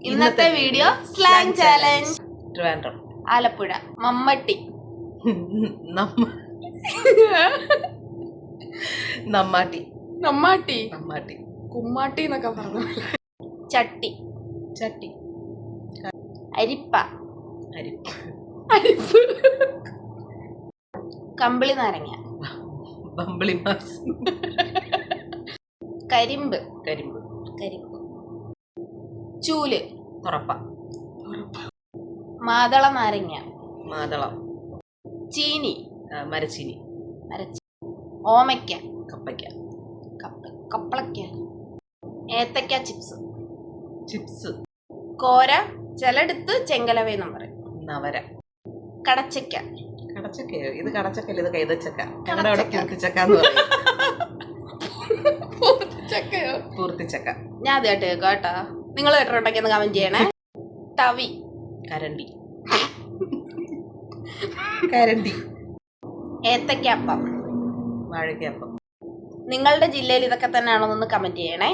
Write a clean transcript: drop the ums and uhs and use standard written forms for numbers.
ഇന്നത്തെ video slang challenge. Trivandrum, Alappuzha, മമ്മട്ടി, നമ്മാട്ടി, നമ്മാട്ടി, നമ്മാട്ടി, കുമ്മാട്ടി എന്നൊക്കെ പറഞ്ഞു. ചട്ടി, ചട്ടി, അരിപ്പ, അരിപ്പ്, അരിപ്പ്, കമ്പിളി നാരങ്ങ, ബമ്പിളി മാസ്, കരിമ്പ്, കരിമ്പ്, കരിമ്പ്, ചൂല്, തുറപ്പ, മാതള നാരങ്ങ, മാതളം, ചീനി, മരച്ചീനി, ഓമയ്ക്ക, കപ്പയ്ക്ക, കപ്പളക്ക, ഏത്തക്ക ചിപ്സ്, ചിപ്സ്, കോര, ചിലടുത്ത് ചെങ്കലവെന്നും പറയും. നവര, കടച്ചക്ക, കടച്ചക്കയോ? ഇത് കടച്ചക്കല്ല, ഇത് കൈതച്ചക്ക. ഞങ്ങളുടെ അവിടെ പൂർത്തിച്ചക്ക എന്ന് പറയും. പൂർത്തിച്ചക്ക. ഞാൻ അത് കേട്ടോ. നിങ്ങൾ കേട്ടിട്ടുണ്ടെങ്കിൽ ഒന്ന് കമന്റ് ചെയ്യണേ. തവി, കരണ്ടി, കരണ്ടി, ഏത്തക്കപ്പം, വാഴയ്ക്കപ്പം. നിങ്ങളുടെ ജില്ലയിൽ ഇതൊക്കെ തന്നെയാണോ എന്ന് കമന്റ് ചെയ്യണേ.